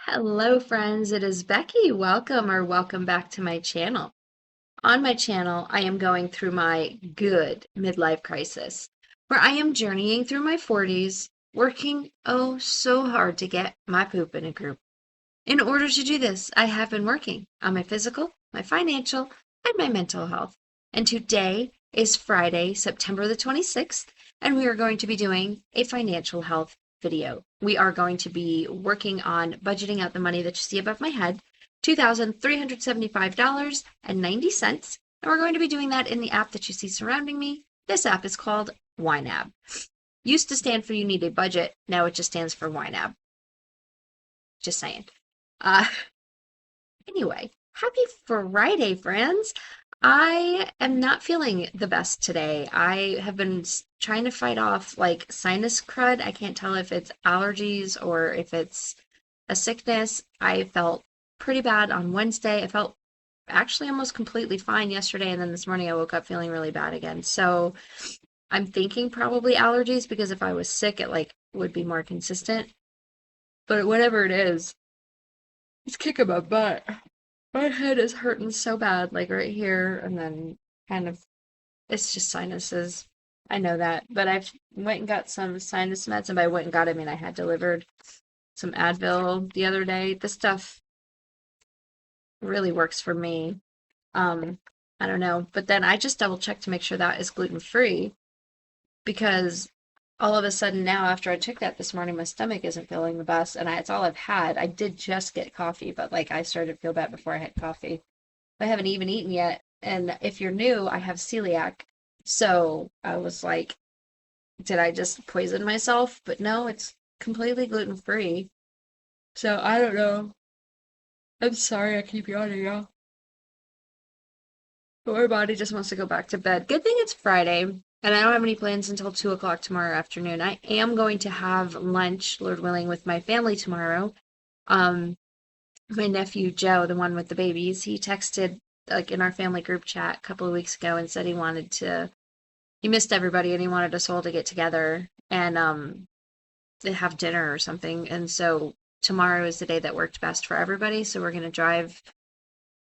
Hello, friends. It is Becky. Welcome back to my channel. On my channel, I am going through my good midlife crisis, where I am journeying through my 40s, working oh so hard to get my poop in a group. In order to do this, I have been working on my physical, my financial, and my mental health. And today is Friday, September the 26th, and we are going to be doing a financial health video. We are going to be working on budgeting out the money that you see above my head, $2,375.90, and we're going to be doing that in the app that you see surrounding me. This app is called YNAB. Used to stand for You Need a Budget, now it just stands for YNAB. Just saying. Uh, anyway, happy Friday, friends. I am not feeling the best today. I have been trying to fight off like sinus crud. I can't tell if it's allergies or if it's a sickness. I felt pretty bad on Wednesday. I felt actually almost completely fine yesterday, and then this morning I woke up feeling really bad again. So I'm thinking probably allergies because if I was sick, it like would be more consistent. But whatever it is, it's kicking my butt. My head is hurting so bad, like right here, and then kind of, it's just sinuses. I know that, but I've went and got some sinus meds, and by went and got, I mean I had delivered some Advil the other day. This stuff really works for me. Um, I don't know, but then I just double checked to make sure that is gluten free because all of a sudden now after I took that this morning, my stomach isn't feeling the best, and it's all I've had. I did just get coffee, but like I started to feel bad before I had coffee. I haven't even eaten yet. And if you're new, I have celiac. So I was like, did I just poison myself? But no, it's completely gluten free. So I don't know. I'm sorry I keep yawning, y'all. But my body just wants to go back to bed. Good thing it's Friday, and I don't have any plans until 2 o'clock tomorrow afternoon. I am going to have lunch, Lord willing, with my family tomorrow. Um, my nephew Joe, the one with the babies, he texted like in our family group chat a couple of weeks ago and said he missed everybody and he wanted us all to get together and to have dinner or something. And so tomorrow is the day that worked best for everybody. So we're going to drive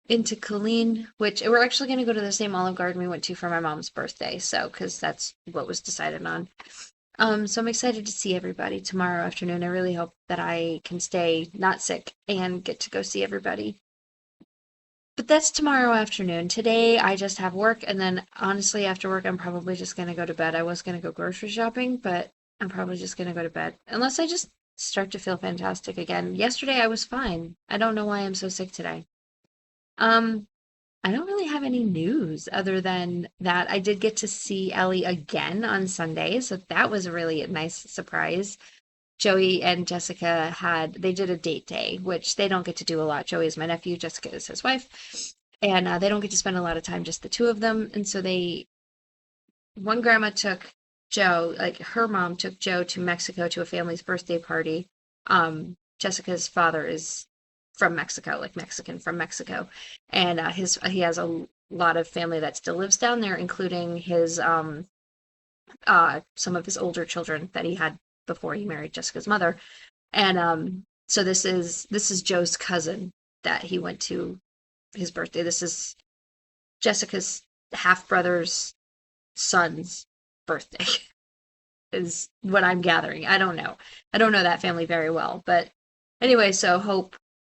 into Colleen, which we're actually going to go to the same Olive Garden we went to for my mom's birthday. So, because that's what was decided on. So I'm excited to see everybody tomorrow afternoon. I really hope that I can stay not sick and get to go see everybody. But that's tomorrow afternoon. Today I just have work, and then honestly, after work, I'm probably just gonna go to bed. I was gonna go grocery shopping, but I'm probably just gonna go to bed. Unless I just start to feel fantastic again. Yesterday I was fine. I don't know why I'm so sick today. Um, I don't really have any news other than that I did get to see Ellie again on Sunday, so that was really a nice surprise. Joey and Jessica they did a date day, which they don't get to do a lot. Joey is my nephew, Jessica is his wife, and they don't get to spend a lot of time, just the two of them. And so one grandma took Joe, like her mom took Joe to Mexico to a family's birthday party. Jessica's father is from Mexico, like Mexican from Mexico, and he has a lot of family that still lives down there, including his some of his older children that he had before he married Jessica's mother. And so this is Joe's cousin that he went to his birthday. This is Jessica's half brother's son's birthday is what I'm gathering. I don't know. I don't know that family very well, but anyway, so Hope,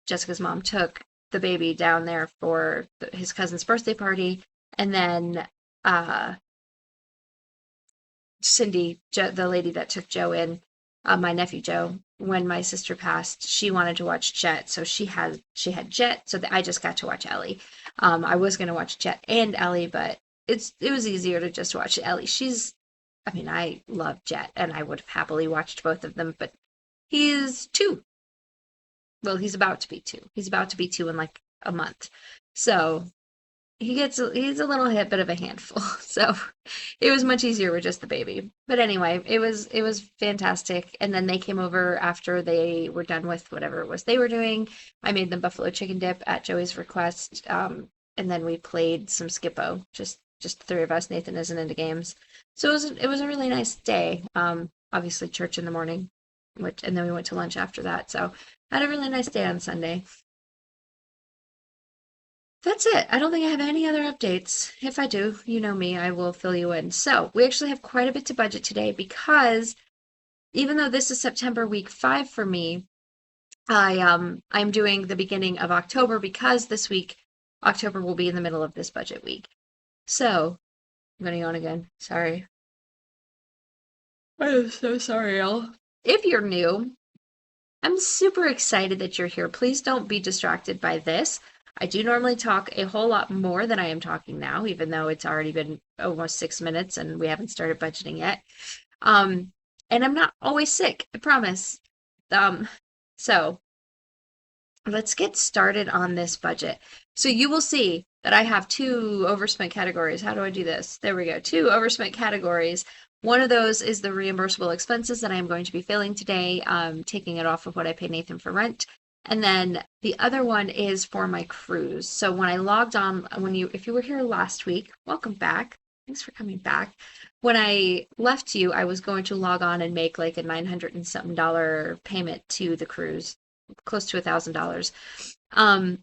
Jessica's mom, took the baby down there for his cousin's birthday party, and then Cindy, the lady that took Joe in, my nephew Joe, when my sister passed, she wanted to watch Jet, so she had Jet, so I just got to watch Ellie. I was gonna watch Jet and Ellie, but it was easier to just watch Ellie. I mean, I love Jet, and I would have happily watched both of them, but he's 2. Well, he's about to be 2. He's about to be 2 in like a month, so he's a little bit of a handful. So it was much easier with just the baby. But anyway, it was fantastic. And then they came over after they were done with whatever it was they were doing. I made them buffalo chicken dip at Joey's request. And then we played some Skippo, just the three of us. Nathan isn't into games. So it was a really nice day. Obviously church in the morning. and then we went to lunch after that. So I had a really nice day on Sunday. That's it. I don't think I have any other updates. If I do, you know me, I will fill you in. So we actually have quite a bit to budget today because even though this is September week 5 for me, I'm doing the beginning of October because this week October will be in the middle of this budget week. So I'm gonna yawn again. Sorry. I am so sorry, y'all. If you're new, I'm super excited that you're here. Please don't be distracted by this. I do normally talk a whole lot more than I am talking now, even though it's already been almost 6 minutes and we haven't started budgeting yet. And I'm not always sick, I promise. So let's get started on this budget. So you will see that I have 2 overspent categories. How do I do this? There we go. 2 overspent categories. One of those is the reimbursable expenses that I am going to be filling today, taking it off of what I pay Nathan for rent. And then the other one is for my cruise. So when I logged on, if you were here last week, welcome back. Thanks for coming back. When I left you, I was going to log on and make like a $900 and something payment to the cruise, close to $1,000.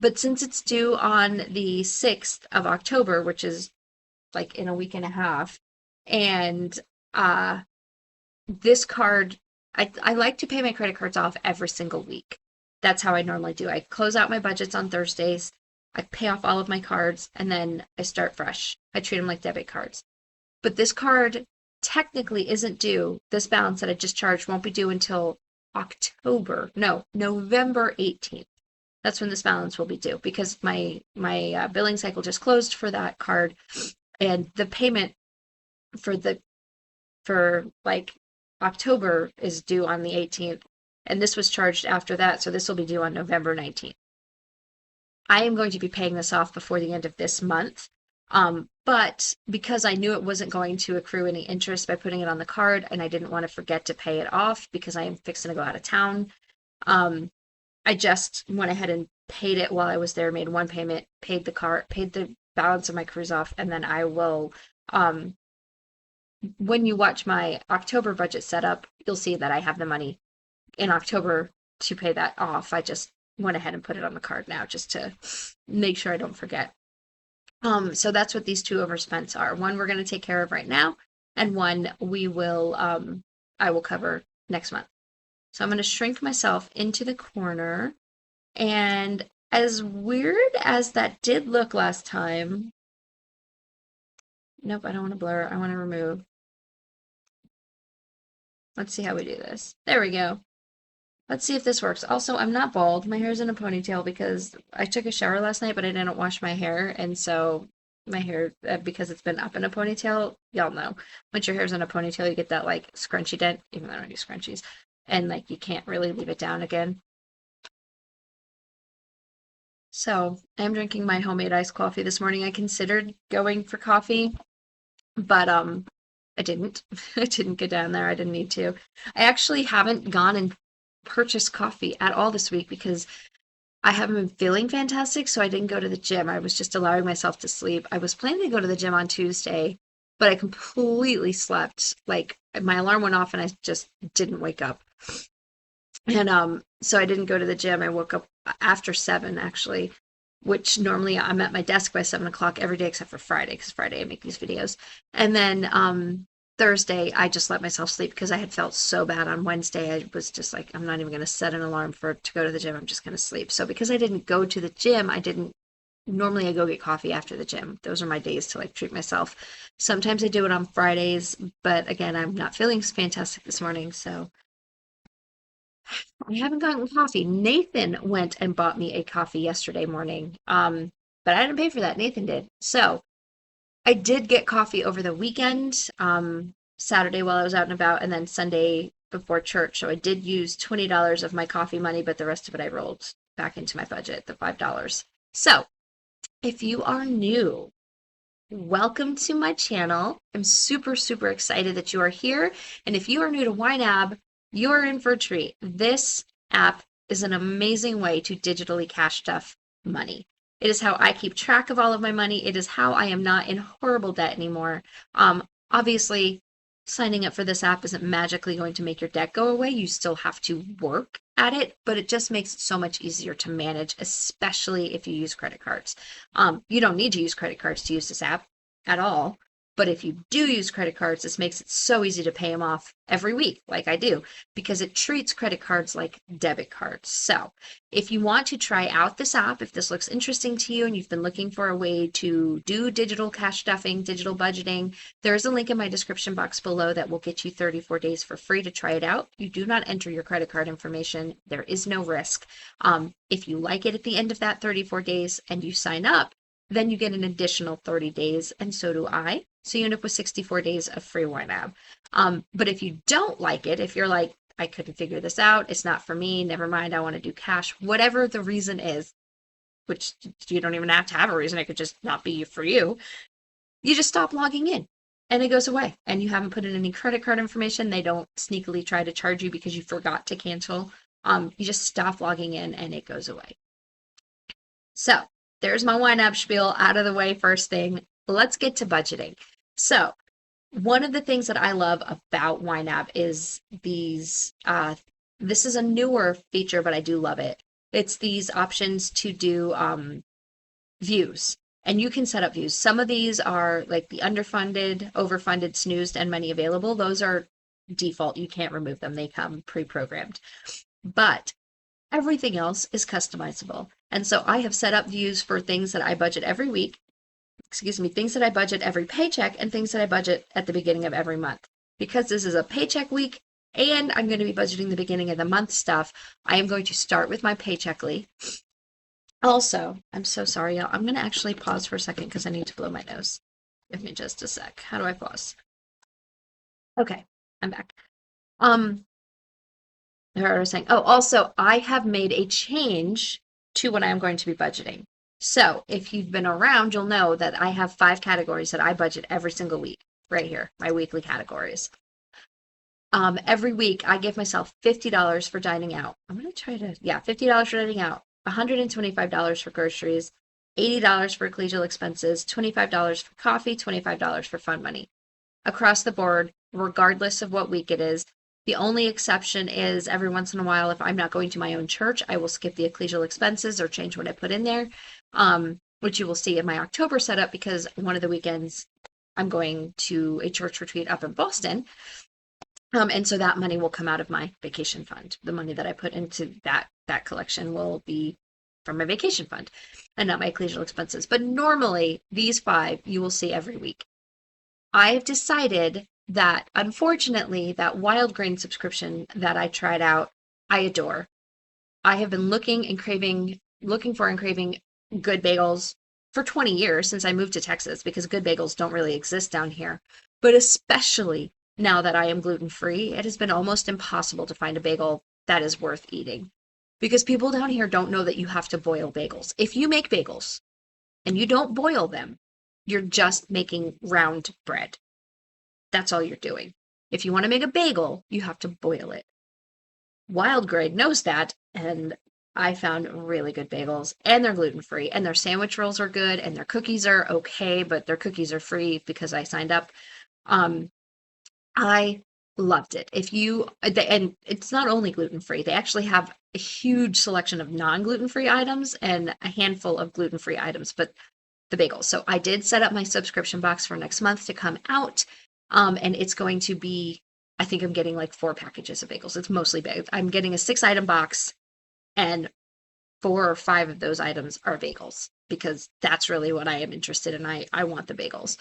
But since it's due on the 6th of October, which is like in a week and a half, and this card, I like to pay my credit cards off every single week. That's how I normally do. I close out my budgets on Thursdays, I pay off all of my cards, and then I start fresh. I treat them like debit cards. But this card technically isn't due. This balance that I just charged won't be due until November 18th. That's when this balance will be due because my billing cycle just closed for that card, and the payment for like October is due on the 18th, and this was charged after that, so this will be due on November 19th. I am going to be paying this off before the end of this month. But because I knew it wasn't going to accrue any interest by putting it on the card, and I didn't want to forget to pay it off because I am fixing to go out of town, I just went ahead and paid it while I was there, made one payment, paid the balance of my cruise off, and then I will, when you watch my October budget setup, you'll see that I have the money in October to pay that off. I just went ahead and put it on the card now just to make sure I don't forget. So that's what these 2 overspends are. One we're going to take care of right now, and one I will cover next month. So I'm going to shrink myself into the corner, and as weird as that did look last time, nope, I don't want to blur, I want to remove. Let's see how we do this. There we go. Let's see if this works. Also, I'm not bald. My hair's in a ponytail because I took a shower last night, but I didn't wash my hair. And so my hair, because it's been up in a ponytail, y'all know, once your hair's in a ponytail, you get that like scrunchy dent, even though I don't do scrunchies. And like you can't really leave it down again. So I'm drinking my homemade iced coffee this morning. I considered going for coffee, but I didn't. I didn't get down there. I didn't need to. I actually haven't gone and purchase coffee at all this week because I haven't been feeling fantastic, so I didn't go to the gym. I was just allowing myself to sleep. I was planning to go to the gym on Tuesday, but I completely slept. Like my alarm went off and I just didn't wake up. And so I didn't go to the gym. I woke up after 7 actually, which normally I'm at my desk by 7 o'clock every day except for Friday, because Friday I make these videos. And then Thursday, I just let myself sleep because I had felt so bad on Wednesday. I was just like, I'm not even going to set an alarm to go to the gym. I'm just going to sleep. So because I didn't go to the gym, normally I go get coffee after the gym. Those are my days to like treat myself. Sometimes I do it on Fridays, but again, I'm not feeling fantastic this morning. So I haven't gotten coffee. Nathan went and bought me a coffee yesterday morning. But I didn't pay for that. Nathan did. So I did get coffee over the weekend, Saturday while I was out and about, and then Sunday before church. So I did use $20 of my coffee money, but the rest of it I rolled back into my budget, the $5. So if you are new, welcome to my channel. I'm super, super excited that you are here. And if you are new to YNAB, you are in for a treat. This app is an amazing way to digitally cash stuff money. It is how I keep track of all of my money. It is how I am not in horrible debt anymore. Obviously, signing up for this app isn't magically going to make your debt go away. You still have to work at it, but it just makes it so much easier to manage, especially if you use credit cards. You don't need to use credit cards to use this app at all. But if you do use credit cards, this makes it so easy to pay them off every week, like I do, because it treats credit cards like debit cards. So if you want to try out this app, if this looks interesting to you and you've been looking for a way to do digital cash stuffing, digital budgeting, there's a link in my description box below that will get you 34 days for free to try it out. You do not enter your credit card information. There is no risk. If you like it at the end of that 34 days and you sign up, then you get an additional 30 days, and so do I. So you end up with 64 days of free YNAB. But if you don't like it, if you're like, I couldn't figure this out, it's not for me, never mind, I want to do cash, whatever the reason is, which you don't even have to have a reason, it could just not be for you, you just stop logging in and it goes away. And you haven't put in any credit card information. They don't sneakily try to charge you because you forgot to cancel. You just stop logging in and it goes away. So there's my YNAB spiel out of the way first thing. Let's get to budgeting. So one of the things that I love about YNAB is these, this is a newer feature, but I do love it. It's these options to do views, and you can set up views. Some of these are like the underfunded, overfunded, snoozed, and money available. Those are default. You can't remove them. They come pre-programmed. But everything else is customizable. And so I have set up views for things that I budget every week, things that I budget every paycheck, and things that I budget at the beginning of every month. Because this is a paycheck week and I'm going to be budgeting the beginning of the month stuff, I am going to start with my paycheckly. Also, I'm so sorry, y'all. I'm going to actually pause for a second because I need to blow my nose. Give me just a sec. How do I pause? Okay, I'm back. What I was saying. Oh, also, I have made a change to what I'm going to be budgeting. So if you've been around, you'll know that I have 5 categories that I budget every single week, right here, my weekly categories. Every week I give myself $50 for dining out. I'm going to try to, $50 for dining out, $125 for groceries, $80 for collegial expenses, $25 for coffee, $25 for fun money. Across the board, regardless of what week it is. The only exception is every once in a while, if I'm not going to my own church, I will skip the ecclesial expenses or change what I put in there, which you will see in my October setup because one of the weekends I'm going to a church retreat up in Boston. And so that money will come out of my vacation fund. The money that I put into that collection will be from my vacation fund and not my ecclesial expenses. But normally these 5 you will see every week. I have decided that unfortunately that wild grain subscription that I tried out, I adore. I have been looking for and craving good bagels for 20 years since I moved to Texas because good bagels don't really exist down here. But especially now that I am gluten-free, it has been almost impossible to find a bagel that is worth eating because people down here don't know that you have to boil bagels. If you make bagels and you don't boil them, you're just making round bread. That's all you're doing. If you want to make a bagel, you have to boil it. Wild Grain knows that, and I found really good bagels, and they're gluten-free, and their sandwich rolls are good, and their cookies are okay, but their cookies are free because I signed up. I loved it. And it's not only gluten-free, they actually have a huge selection of non-gluten-free items and a handful of gluten-free items, but the bagels. So I did set up my subscription box for next month to come out. And it's going to be, I think I'm getting like 4 packages of bagels. It's mostly bagels. I'm getting a 6-item box and 4 or 5 of those items are bagels because that's really what I am interested in. I want the bagels.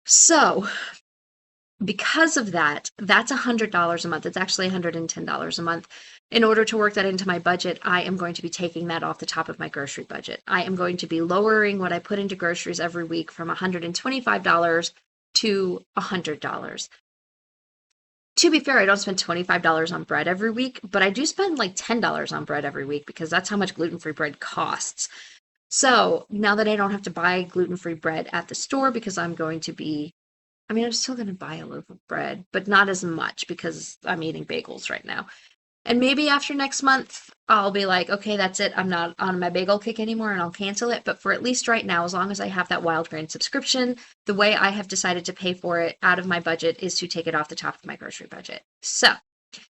So because of that, that's $100 a month. It's actually $110 a month. In order to work that into my budget, I am going to be taking that off the top of my grocery budget. I am going to be lowering what I put into groceries every week from $125 to $100. To be fair, I don't spend $25 on bread every week, but I do spend like $10 on bread every week because that's how much gluten-free bread costs. So now that I don't have to buy gluten-free bread at the store because I'm still going to buy a loaf of bread, but not as much because I'm eating bagels right now. And maybe after next month, I'll be like, okay, that's it. I'm not on my bagel kick anymore and I'll cancel it. But for at least right now, as long as I have that Wild Grain subscription, the way I have decided to pay for it out of my budget is to take it off the top of my grocery budget. So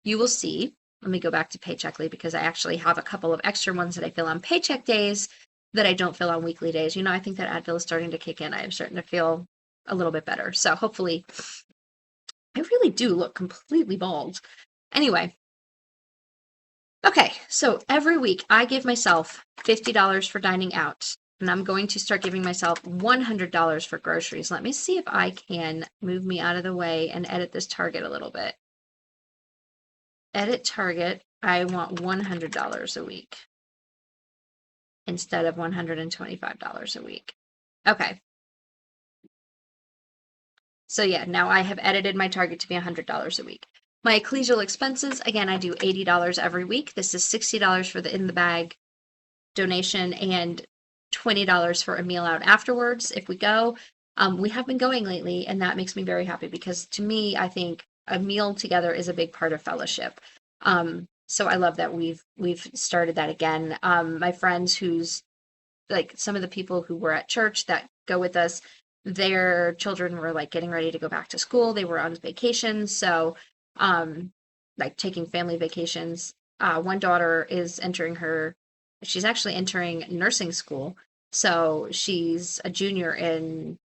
you will see, let me go back to Paycheckly because I actually have a couple of extra ones that I fill on paycheck days that I don't fill on weekly days. I think that Advil is starting to kick in. I am starting to feel a little bit better. So hopefully, I really do look completely bald. Anyway, okay, so every week I give myself $50 for dining out, and I'm going to start giving myself $100 for groceries. Let me see if I can move me out of the way and edit this target a little bit. Edit target, I want $100 a week instead of $125 a week. Okay. So yeah, now I have edited my target to be $100 a week. My ecclesial expenses, again, I do $80 every week. This is $60 for the in the bag donation and $20 for a meal out afterwards if we go. We have been going lately, and that makes me very happy because to me, I think a meal together is a big part of fellowship. So I love that we've started that again. My friends who's like some of the people who were at church that go with us, their children were like getting ready to go back to school. They were on vacation, so like taking family vacations. One daughter is she's actually entering nursing school. So she's a junior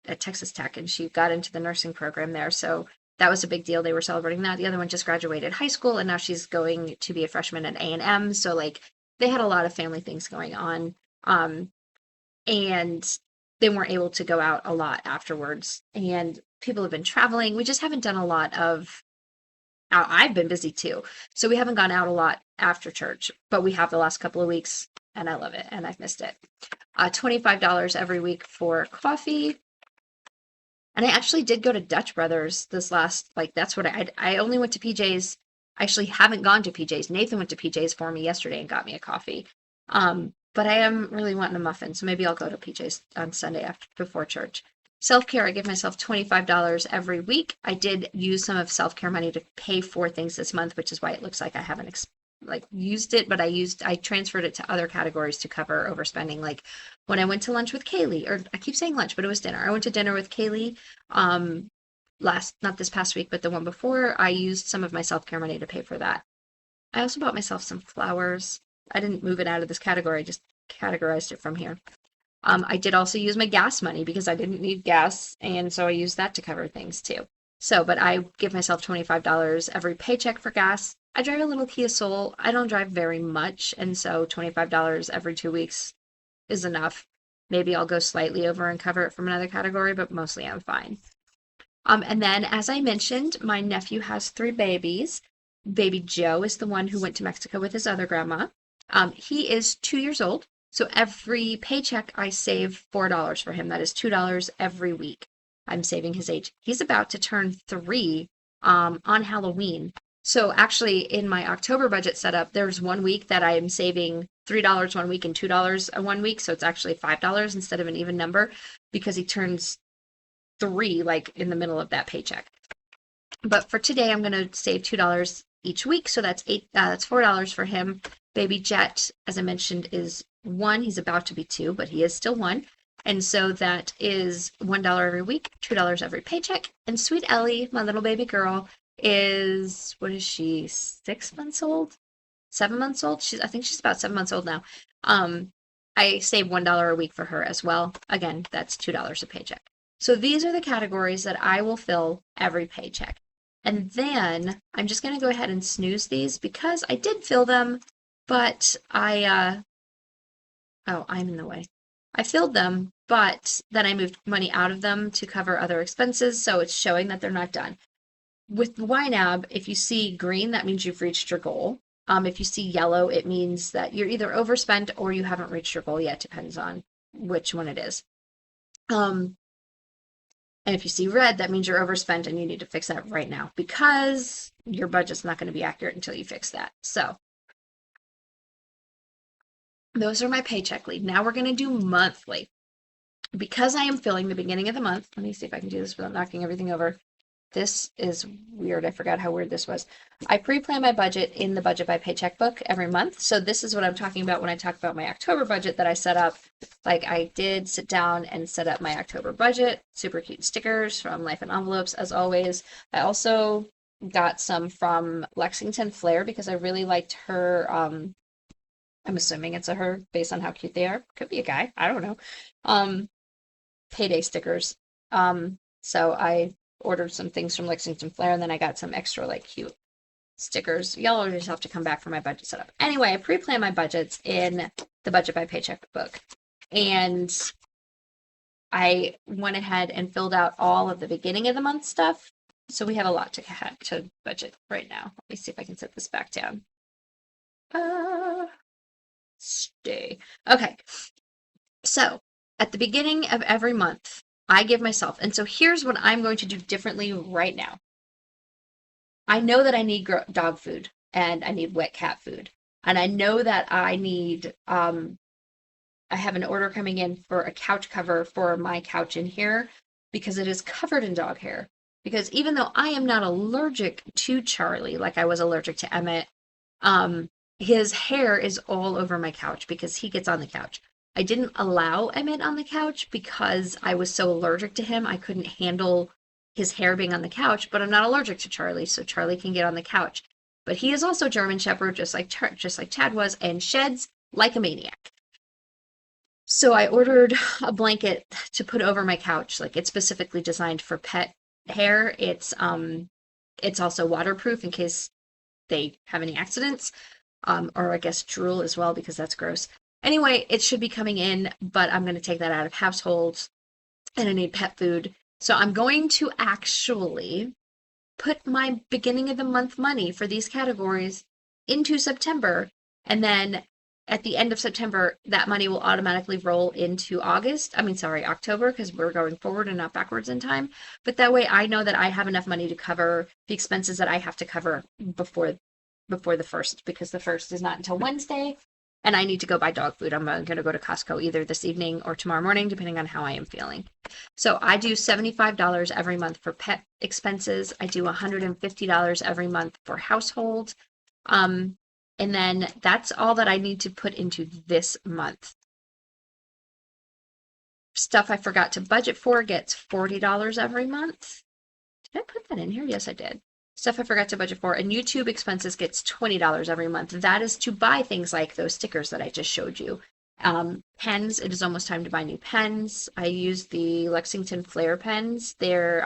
at Texas Tech, and she got into the nursing program there. So that was a big deal. They were celebrating that. The other one just graduated high school, and now she's going to be a freshman at A&M. So like they had a lot of family things going on. And they weren't able to go out a lot afterwards. And people have been traveling. We just haven't done a lot of I've been busy too. So we haven't gone out a lot after church, but we have the last couple of weeks and I love it and I've missed it. $25 every week for coffee. And I actually did go to Dutch Brothers this last, like that's what I only went to PJ's. I actually haven't gone to PJ's. Nathan went to PJ's for me yesterday and got me a coffee. But I am really wanting a muffin, so maybe I'll go to PJ's on Sunday before church. Self-care, I give myself $25 every week. I did use some of self-care money to pay for things this month, which is why it looks like I haven't used it, but I transferred it to other categories to cover overspending. Like when I went to lunch with Kaylee, or I keep saying lunch, but it was dinner. I went to dinner with Kaylee not this past week, but the one before. I used some of my self-care money to pay for that. I also bought myself some flowers. I didn't move it out of this category, I just categorized it from here. I did also use my gas money because I didn't need gas, and so I used that to cover things too. So, but I give myself $25 every paycheck for gas. I drive a little Kia Soul. I don't drive very much, and so $25 every 2 weeks is enough. Maybe I'll go slightly over and cover it from another category, but mostly I'm fine. And then, as I mentioned, my nephew has 3 babies. Baby Joe is the one who went to Mexico with his other grandma. He is 2 years old. So every paycheck, I save $4 for him. That is $2 every week. I'm saving his age. He's about to turn 3 on Halloween. So actually, in my October budget setup, there's 1 week that I am saving $3 1 week and $2 one week. So it's actually $5 instead of an even number because he turns 3 like in the middle of that paycheck. But for today, I'm going to save $2 each week. So that's $4 for him. Baby Jet, as I mentioned, is 1. He's about to be 2, but he is still 1. And so that is $1 every week, $2 every paycheck. And sweet Ellie, my little baby girl, is, what is she, 6 months old? 7 months old? I think she's about 7 months old now. I save $1 a week for her as well. Again, that's $2 a paycheck. So these are the categories that I will fill every paycheck. And then I'm just going to go ahead and snooze these because I did fill them, but I'm in the way. I filled them, but then I moved money out of them to cover other expenses, so it's showing that they're not done. With YNAB, if you see green, that means you've reached your goal. If you see yellow, it means that you're either overspent or you haven't reached your goal yet, depends on which one it is. And if you see red, that means you're overspent and you need to fix that right now because your budget's not going to be accurate until you fix that. So those are my paycheck lead. Now we're going to do monthly. Because I am filling the beginning of the month, let me see if I can do this without knocking everything over. this is weird. I forgot how weird this was. I pre-plan my budget in the budget by paycheck book every month. So this is what I'm talking about when I talk about my October budget that I set up. Like I did sit down and set up my October budget. Super cute stickers from Life in Envelopes as always. I also got some from Lexington Flair because I really liked her. I'm assuming it's a her based on how cute they are. Could be a guy. I don't know. Um, Payday stickers. So I ordered some things from Lexington Flair and then I got some extra like cute stickers. Y'all will just have to come back for my budget setup. Anyway, I pre-plan my budgets in the budget by paycheck book. And I went ahead and filled out all of the beginning of the month stuff. So we have a lot to budget right now. Let me see if I can set this back down. Stay. Okay. So at the beginning of every month, I give myself, and so here's what I'm going to do differently right now. I know that I need dog food and I need wet cat food. And I know that I need, I have an order coming in for a couch cover for my couch in here because it is covered in dog hair. Because even though I am not allergic to Charlie, like I was allergic to Emmett, his hair is all over my couch because he gets on the couch. I didn't allow Emmett on the couch because I was so allergic to him. I couldn't handle his hair being on the couch, but I'm not allergic to Charlie, so Charlie can get on the couch. But he is also German Shepherd, just like Chad was, and sheds like a maniac. So I ordered a blanket to put over my couch. Like it's specifically designed for pet hair. It's also waterproof in case they have any accidents, or I guess drool as well because that's gross. Anyway, it should be coming in, but I'm going to take that out of households, and I need pet food. So I'm going to actually put my beginning of the month money for these categories into September, and then at the end of September, that money will automatically roll into October, because we're going forward and not backwards in time. But that way I know that I have enough money to cover the expenses that I have to cover before the first, because the first is not until Wednesday, and I need to go buy dog food. I'm going to go to Costco either this evening or tomorrow morning, depending on how I am feeling. So I do $75 every month for pet expenses. I do $150 every month for household. And then that's all that I need to put into this month. Stuff I forgot to budget for gets $40 every month. Did I put that in here? Yes, I did. Stuff I forgot to budget for, and YouTube expenses gets $20 every month. That is to buy things like those stickers that I just showed you. Pens, it is almost time to buy new pens. I use the Lexington Flair pens. They're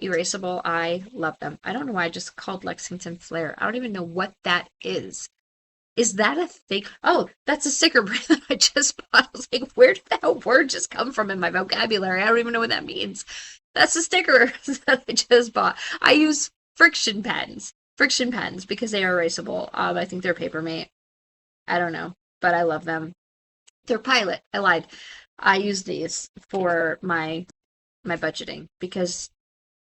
erasable. I love them. I don't know why I just called Lexington Flair. I don't even know what that is. Is that a thing? Oh, that's a sticker brand that I just bought. I was like, where did that word just come from in my vocabulary? I don't even know what that means. That's a sticker that I just bought. I use friction pens because they are erasable. I think they're Papermate. I don't know, but I love them. They're Pilot. I lied. I use these for my budgeting because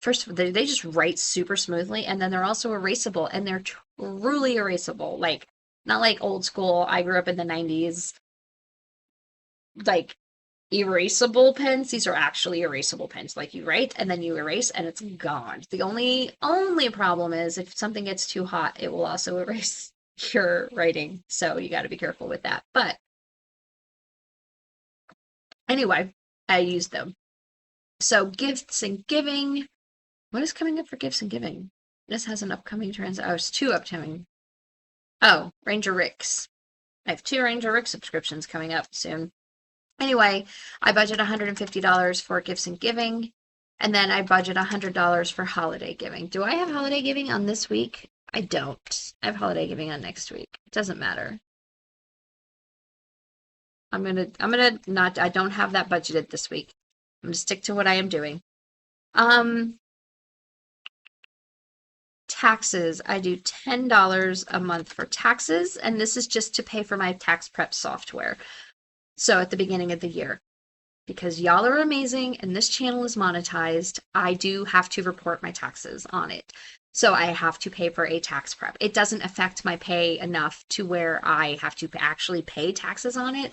first of all, they just write super smoothly, and then they're also erasable, and they're truly erasable. Like not like old school. I grew up in the 90s. Like erasable pens, these are actually erasable pens. Like you write and then you erase and it's gone. The only problem is if something gets too hot, it will also erase your writing. So you got to be careful with that. But anyway, I use them. So gifts and giving. What is coming up for gifts and giving? This has an upcoming oh, it's two upcoming. Oh, Ranger Ricks. I have 2 Ranger Rick subscriptions coming up soon. Anyway, I budget $150 for gifts and giving, and then I budget $100 for holiday giving. Do I have holiday giving on this week? I don't. I have holiday giving on next week. It doesn't matter. I'm gonna not, I don't have that budgeted this week. I'm gonna stick to what I am doing. Taxes. I do $10 a month for taxes, and this is just to pay for my tax prep software. So at the beginning of the year, because y'all are amazing and this channel is monetized, I do have to report my taxes on it. So I have to pay for a tax prep. It doesn't affect my pay enough to where I have to actually pay taxes on it.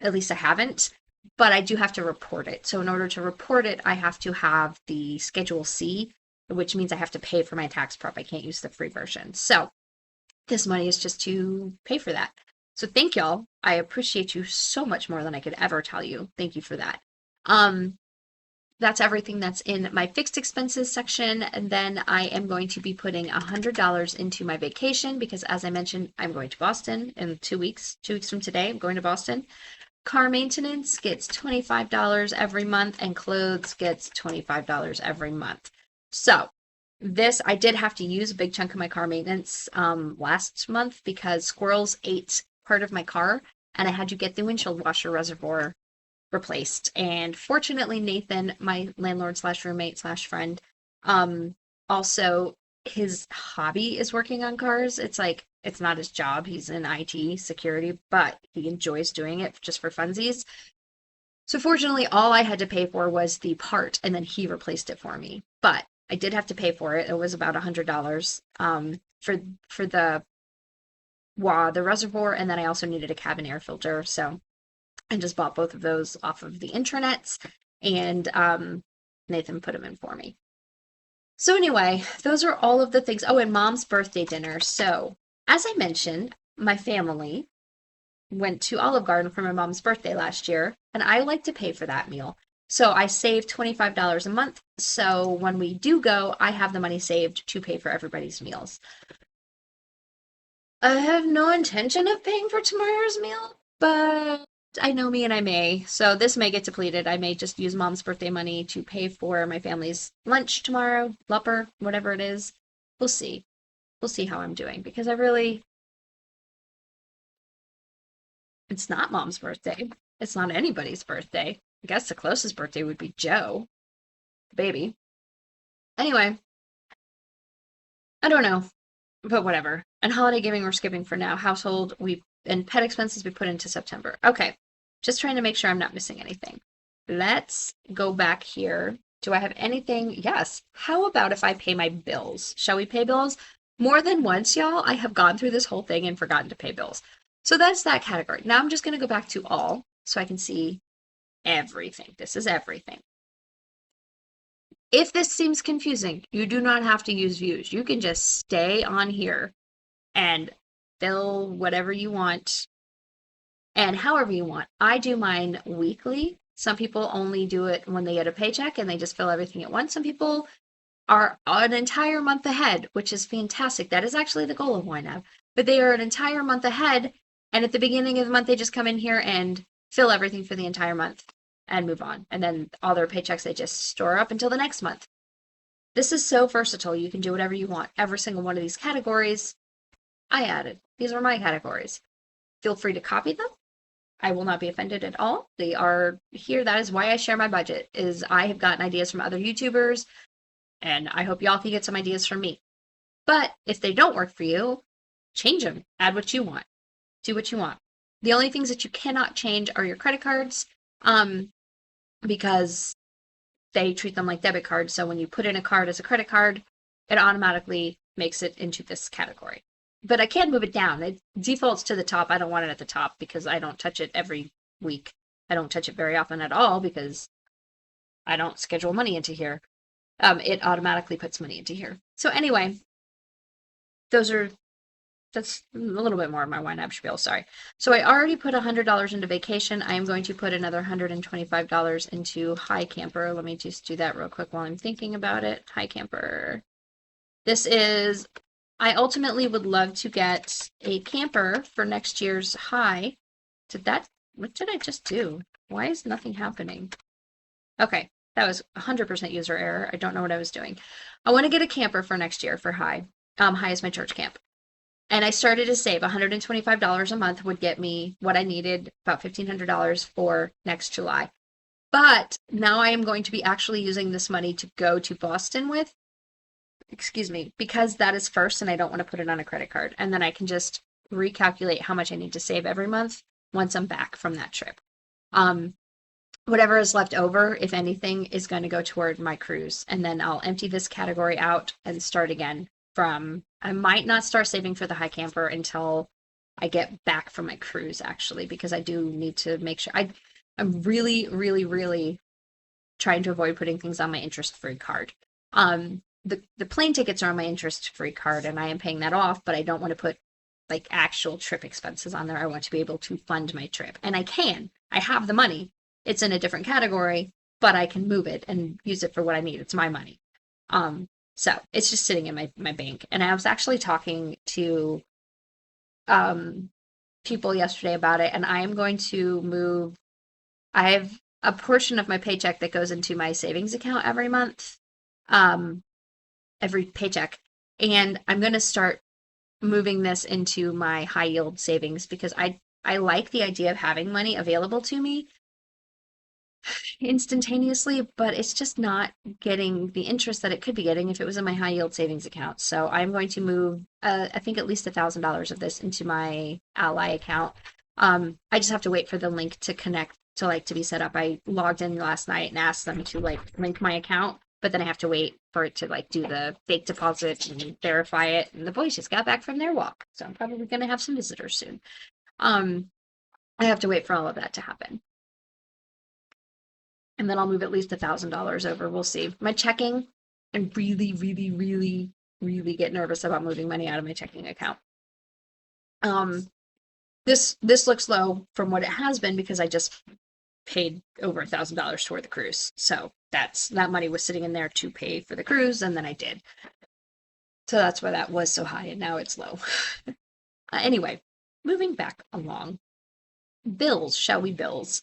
At least I haven't, but I do have to report it. So in order to report it, I have to have the Schedule C which means I have to pay for my tax prep. I can't use the free version. So this money is just to pay for that. So thank y'all. I appreciate you so much more than I could ever tell you. Thank you for that. That's everything that's in my fixed expenses section. And then I am going to be putting $100 into my vacation because, as I mentioned, I'm going to Boston in 2 weeks. 2 weeks from today, I'm going to Boston. Car maintenance gets $25 every month, and clothes gets $25 every month. So this, I did have to use a big chunk of my car maintenance last month because squirrels ate part of my car, and I had to get the windshield washer reservoir replaced. And fortunately, Nathan, my landlord slash roommate slash friend, also his hobby is working on cars. It's like, it's not his job. He's in IT security, but he enjoys doing it just for funsies. So fortunately, all I had to pay for was the part, and then he replaced it for me. But I did have to pay for it. It was about $100 for the reservoir, and then I also needed a cabin air filter. So I just bought both of those off of the intranets, and Nathan put them in for me. So anyway, those are all of the things. Oh, and Mom's birthday dinner. So as I mentioned, my family went to Olive Garden for my mom's birthday last year, and I like to pay for that meal. So I saved $25 a month. So when we do go, I have the money saved to pay for everybody's meals. I have no intention of paying for tomorrow's meal, but I know me and I may. So this may get depleted. I may just use Mom's birthday money to pay for my family's lunch tomorrow, Lupper, whatever it is. We'll see. We'll see how I'm doing because it's not Mom's birthday. It's not anybody's birthday. I guess the closest birthday would be Joe, the baby. Anyway, I don't know, but whatever. And holiday giving we're skipping for now. Household and pet expenses we put into September. Okay, just trying to make sure I'm not missing anything. Let's go back here. Do I have anything? Yes. How about if I pay my bills? Shall we pay bills? More than once, y'all, I have gone through this whole thing and forgotten to pay bills. So that's that category. Now I'm just going to go back to all so I can see everything. This is everything. If this seems confusing, you do not have to use views. You can just stay on here and fill whatever you want and however you want. I do mine weekly. Some people only do it when they get a paycheck and they just fill everything at once. Some people are an entire month ahead, which is fantastic. That is actually the goal of YNAB. But they are an entire month ahead, and at the beginning of the month, they just come in here and fill everything for the entire month and move on. And then all their paychecks, they just store up until the next month. This is so versatile. You can do whatever you want. Every single one of these categories, I added. These are my categories. Feel free to copy them. I will not be offended at all. They are here. That is why I share my budget, is I have gotten ideas from other YouTubers, and I hope y'all can get some ideas from me. But if they don't work for you, change them. Add what you want. Do what you want. The only things that you cannot change are your credit cards, because they treat them like debit cards. So when you put in a card as a credit card, it automatically makes it into this category. But I can move it down. It defaults to the top. I don't want it at the top because I don't touch it every week. I don't touch it very often at all because I don't schedule money into here. It automatically puts money into here. So anyway, that's a little bit more of my YNAB spiel, sorry. So I already put $100 into vacation. I am going to put another $125 into High Camper. Let me just do that real quick while I'm thinking about it. High Camper. I ultimately would love to get a camper for next year's high. What did I just do? Why is nothing happening? Okay, that was 100% user error. I don't know what I was doing. I want to get a camper for next year for High. High is my church camp. And I started to save. $125 a month would get me what I needed, about $1,500 for next July. But now I am going to be actually using this money to go to Boston with, because that is first and I don't want to put it on a credit card. And then I can just recalculate how much I need to save every month once I'm back from that trip. Whatever is left over, if anything, is going to go toward my cruise. And then I'll empty this category out and start again I might not start saving for the High Camper until I get back from my cruise, actually, because I do need to make sure. I'm really, really, really trying to avoid putting things on my interest-free card. the plane tickets are on my interest-free card and I am paying that off, but I don't want to put like actual trip expenses on there. I want to be able to fund my trip. And I can. I have the money. It's in a different category, but I can move it and use it for what I need. It's my money. So it's just sitting in my bank. And I was actually talking to people yesterday about it, and I am going to move. I have a portion of my paycheck that goes into my savings account every month, every paycheck, and I'm going to start moving this into my high yield savings because I like the idea of having money available to me instantaneously, but it's just not getting the interest that it could be getting if it was in my high yield savings account. So I'm going to move, I think at least $1,000 of this into my Ally account. I just have to wait for the link to connect to be set up. I logged in last night and asked them to link my account, but then I have to wait for it to do the fake deposit and verify it. And the boys just got back from their walk, so I'm probably going to have some visitors soon. I have to wait for all of that to happen. And then I'll move at least $1,000 over. We'll see. My checking, I really, really, really, really get nervous about moving money out of my checking account. This looks low from what it has been because I just paid over $1,000 toward the cruise. So that money was sitting in there to pay for the cruise, and then I did. So that's why that was so high, and now it's low. Anyway, moving back along. Bills, shall we bills?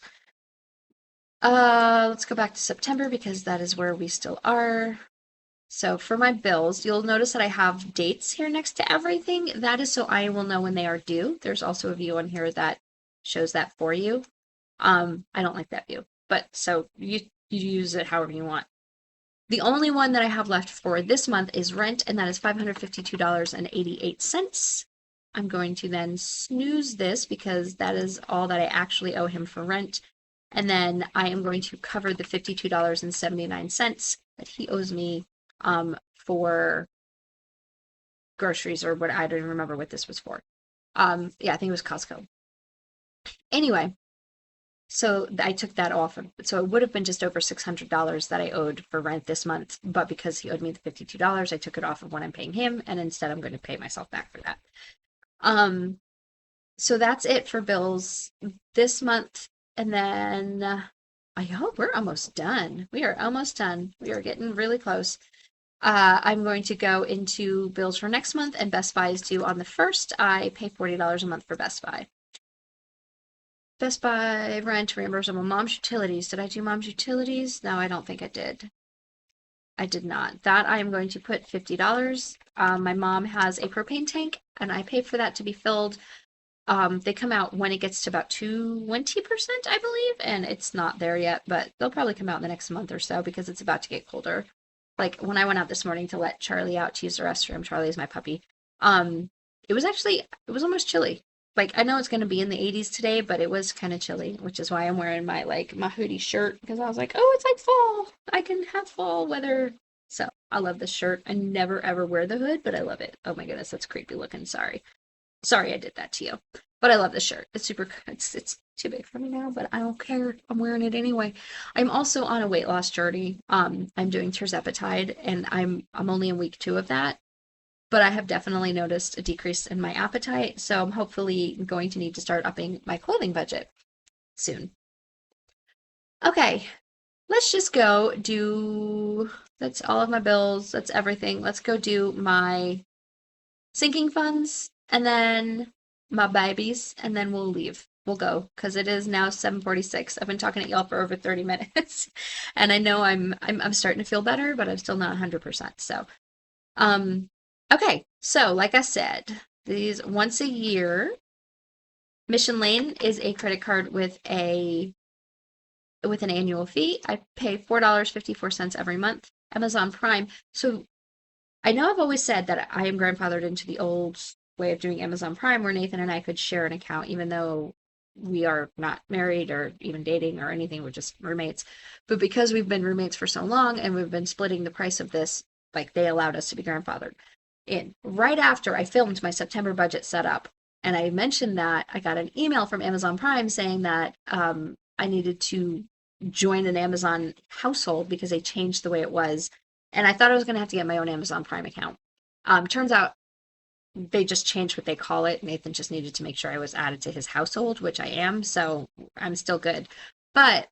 Let's go back to September because that is where we still are. So for my bills, you'll notice that I have dates here next to everything. That is so I will know when they are due. There's also a view on here that shows that for you. I don't like that view, but so you use it however you want. The only one that I have left for this month is rent, and that is $552.88. I'm going to then snooze this because that is all that I actually owe him for rent. And then I am going to cover the $52.79 that he owes me for groceries or what. I don't even remember what this was for. Yeah, I think it was Costco. Anyway, so I took that off. So it would have been just over $600 that I owed for rent this month, but because he owed me the $52, I took it off of what I'm paying him, and instead I'm going to pay myself back for that. So that's it for bills this month. And then I hope we're almost done. We are almost done. We are getting really close. I'm going to go into bills for next month, and Best Buy is due on the 1st. I pay $40 a month for Best Buy. Best Buy rent, reimbursable mom's utilities. Did I do mom's utilities? No, I don't think I did. I did not. That I am going to put $50. My mom has a propane tank, and I pay for that to be filled. They come out when it gets to about 20%, I believe, and it's not there yet, but they'll probably come out in the next month or so because it's about to get colder. Like when I went out this morning to let Charlie out to use the restroom, Charlie is my puppy. It was almost chilly. Like I know it's going to be in the 80s today, but it was kind of chilly, which is why I'm wearing my hoodie shirt because I was like, oh, it's like fall. I can have fall weather. So I love this shirt. I never ever wear the hood, but I love it. Oh my goodness, that's creepy looking. Sorry I did that to you. But I love this shirt. It's super, it's too big for me now, but I don't care. I'm wearing it anyway. I'm also on a weight loss journey. I'm doing tirzepatide, and I'm only in week 2 of that. But I have definitely noticed a decrease in my appetite, so I'm hopefully going to need to start upping my clothing budget soon. Okay, let's just go do, that's all of my bills, that's everything. Let's go do my sinking funds, and then my babies, and then we'll leave. We'll go, because it is now 7:46. I've been talking to y'all for over 30 minutes, and I know I'm starting to feel better, but I'm still not 100%. So, okay. So, like I said, these once a year. Mission Lane is a credit card with an annual fee. I pay $4.54 every month. Amazon Prime. So I know I've always said that I am grandfathered into the old way of doing Amazon Prime where Nathan and I could share an account even though we are not married or even dating or anything. We're just roommates. But because we've been roommates for so long and we've been splitting the price of this, they allowed us to be grandfathered in. Right after I filmed my September budget setup, and I mentioned that, I got an email from Amazon Prime saying that I needed to join an Amazon household because they changed the way it was. And I thought I was going to have to get my own Amazon Prime account. Turns out they just changed what they call it. Nathan just needed to make sure I was added to his household, which I am, so I'm still good. But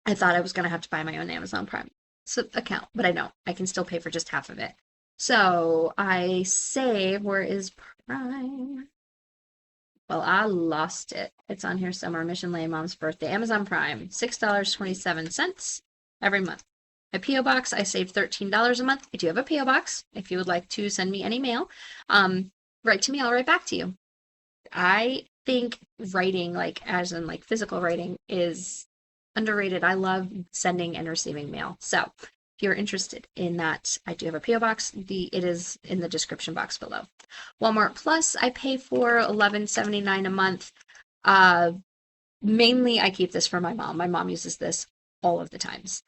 I thought I was going to have to buy my own Amazon Prime account, but I don't. I can still pay for just half of it. So I save, where is Prime? Well, I lost it. It's on here somewhere. Mission Lane, Mom's birthday. Amazon Prime, $6.27 every month. My P.O. Box, I save $13 a month. I do have a P.O. Box. If you would like to send me any mail, write to me. I'll write back to you. I think writing, like as in like physical writing, is underrated. I love sending and receiving mail. So if you're interested in that, I do have a P.O. Box. It is in the description box below. Walmart Plus, I pay for $11.79 a month. Mainly I keep this for my mom. My mom uses this all of the times.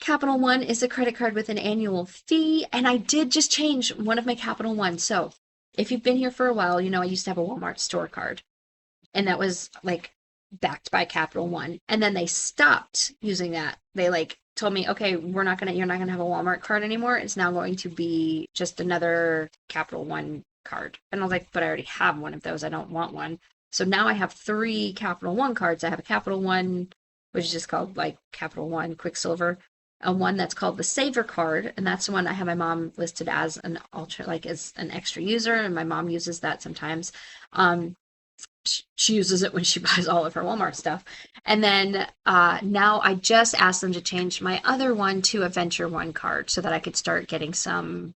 Capital One is a credit card with an annual fee, and I did just change one of my Capital One. So if you've been here for a while, you know I used to have a Walmart store card, and that was like backed by Capital One. And then they stopped using that. They like told me, okay, you're not gonna have a Walmart card anymore. It's now going to be just another Capital One card. And I was like, but I already have one of those. I don't want one. So now I have 3 Capital One cards. I have a Capital One, which is just called like Capital One Quicksilver, a one that's called the Saver card, and that's the one I have my mom listed as an as an extra user, and my mom uses that sometimes. She uses it when she buys all of her Walmart stuff. And then now I just asked them to change my other one to a Venture One card so that I could start getting some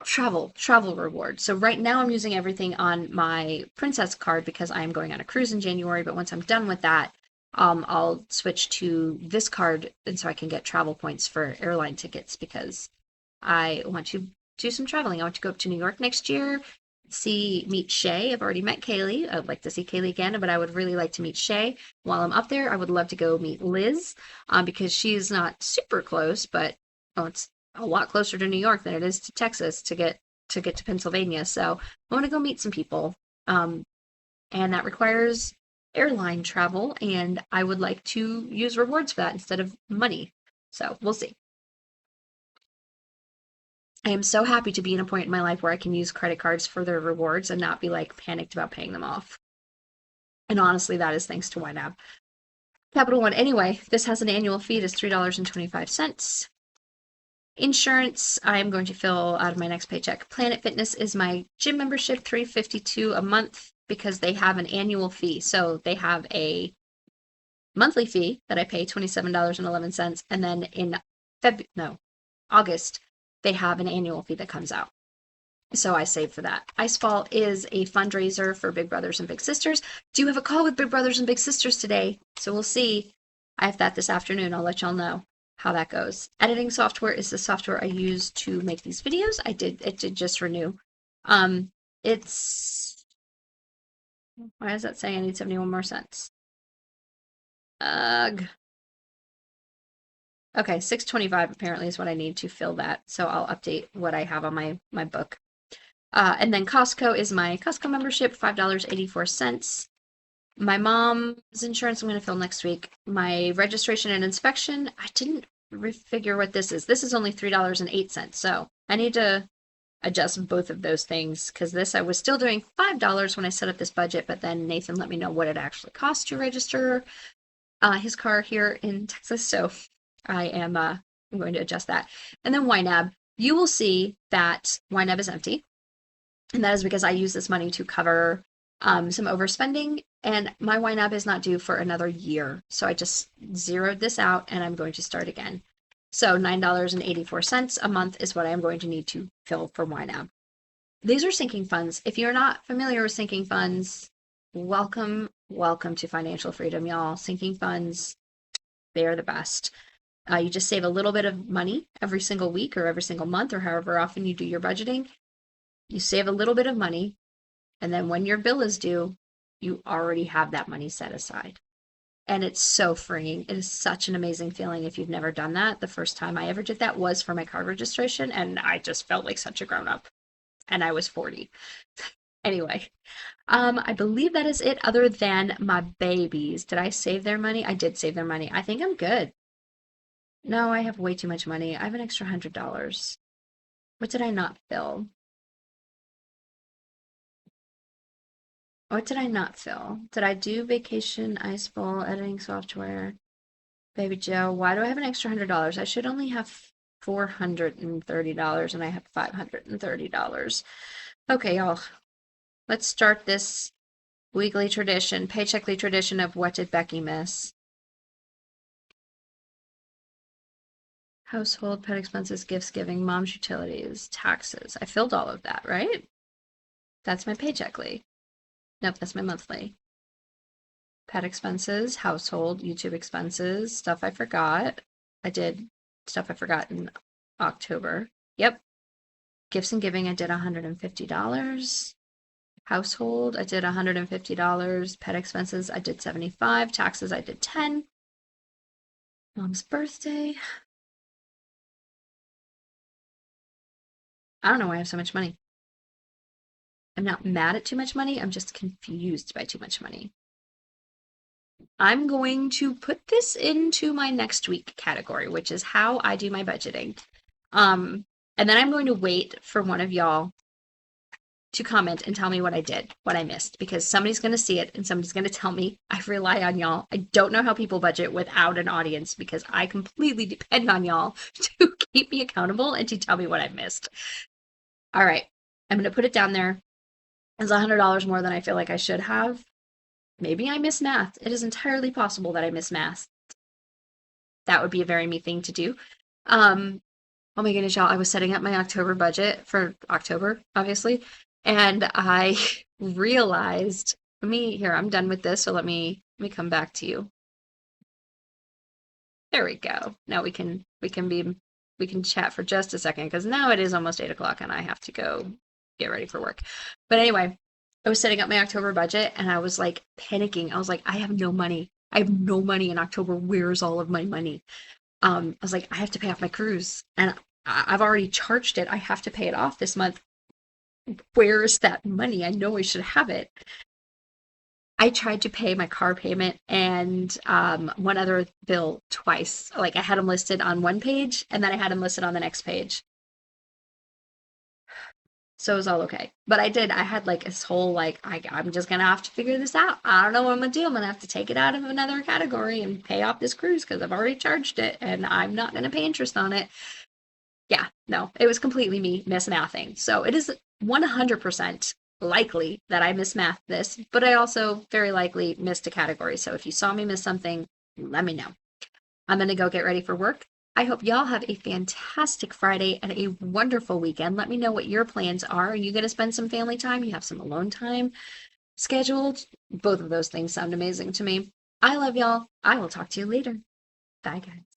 travel rewards. So right now I'm using everything on my Princess card because I am going on a cruise in January, but once I'm done with that, I'll switch to this card, and so I can get travel points for airline tickets because I want to do some traveling. I want to go up to New York next year, meet Shay. I've already met Kaylee. I'd like to see Kaylee again, but I would really like to meet Shay. While I'm up there, I would love to go meet Liz because she's not super close, but it's a lot closer to New York than it is to Texas to get to Pennsylvania. So I want to go meet some people, and that requires airline travel, and I would like to use rewards for that instead of money. So we'll see. I am so happy to be in a point in my life where I can use credit cards for their rewards and not be like panicked about paying them off. And honestly, that is thanks to YNAB. Capital One, anyway, this has an annual fee. It is $3.25. Insurance, I am going to fill out of my next paycheck. Planet Fitness is my gym membership, $352 a month because they have an annual fee. So they have a monthly fee that I pay $27.11, and then in August, they have an annual fee that comes out. So I save for that. Icefall is a fundraiser for Big Brothers and Big Sisters. Do have a call with Big Brothers and Big Sisters today, so we'll see. I have that this afternoon. I'll let y'all know how that goes. Editing software is the software I use to make these videos. It did just renew. It's, why is that saying I need 71 more cents? Ugh. Okay, 625 apparently is what I need to fill that. So I'll update what I have on my book. And then Costco is my Costco membership, $5.84. My mom's insurance I'm going to fill next week. My registration and inspection, I didn't figure what this is. This is only $3.08. So I need to adjust both of those things because this, I was still doing $5 when I set up this budget, but then Nathan let me know what it actually costs to register his car here in Texas. So I am I'm going to adjust that. And then YNAB, you will see that YNAB is empty. And that is because I use this money to cover some overspending, and my YNAB is not due for another year. So I just zeroed this out and I'm going to start again. So $9.84 a month is what I am going to need to fill for YNAB. These are sinking funds. If you're not familiar with sinking funds, welcome to financial freedom, y'all. Sinking funds, they are the best. You just save a little bit of money every single week or every single month or however often you do your budgeting. You save a little bit of money, and then when your bill is due, you already have that money set aside. And it's so freeing. It is such an amazing feeling if you've never done that. The first time I ever did that was for my car registration, and I just felt like such a grown-up. And I was 40. Anyway, I believe that is it other than my babies. Did I save their money? I did save their money. I think I'm good. No, I have way too much money. I have an extra $100. What did I not fill? What did I not fill? Did I do vacation, ice bowl, editing software, baby Joe? Why do I have an extra $100? I should only have $430 and I have $530. Okay, y'all. Let's start this weekly tradition, paycheckly tradition of what did Becky miss? Household, pet expenses, gifts giving, mom's utilities, taxes. I filled all of that, right? That's my paycheckly. Nope, that's my monthly. Pet expenses, household, YouTube expenses, stuff I forgot. I did stuff I forgot in October. Yep. Gifts and giving, I did $150. Household, I did $150. Pet expenses, I did 75. Taxes, I did 10. Mom's birthday. I don't know why I have so much money. I'm not mad at too much money. I'm just confused by too much money. I'm going to put this into my next week category, which is how I do my budgeting. And then I'm going to wait for one of y'all to comment and tell me what I did, what I missed, because somebody's going to see it and somebody's going to tell me. I rely on y'all. I don't know how people budget without an audience because I completely depend on y'all to keep me accountable and to tell me what I missed. All right. I'm going to put it down there. It's $100 more than I feel like I should have. Maybe I miss math. It is entirely possible that I miss math. That would be a very me thing to do. Oh my goodness, y'all, I was setting up my October budget for October, obviously, and I realized, I'm done with this, so let me come back to you. There we go. Now we can chat for just a second because now it is almost 8 o'clock and I have to go get ready for work. But anyway, I was setting up my October budget and I was like panicking. I was like, I have no money. I have no money in October. Where's all of my money? I was like, I have to pay off my cruise and I've already charged it. I have to pay it off this month. Where is that money? I know I should have it. I tried to pay my car payment and one other bill twice. Like I had them listed on one page and then I had them listed on the next page. So it was all okay. But I had like this whole like I'm just gonna have to figure this out. I don't know what I'm gonna do. I'm gonna have to take it out of another category and pay off this cruise because I've already charged it and I'm not gonna pay interest on it. Yeah, no, it was completely me mismathing. So it is 100% likely that I mismathed this, but I also very likely missed a category. So if you saw me miss something, let me know. I'm going to go get ready for work. I hope y'all have a fantastic Friday and a wonderful weekend. Let me know what your plans are. Are you going to spend some family time? You have some alone time scheduled? Both of those things sound amazing to me. I love y'all. I will talk to you later. Bye, guys.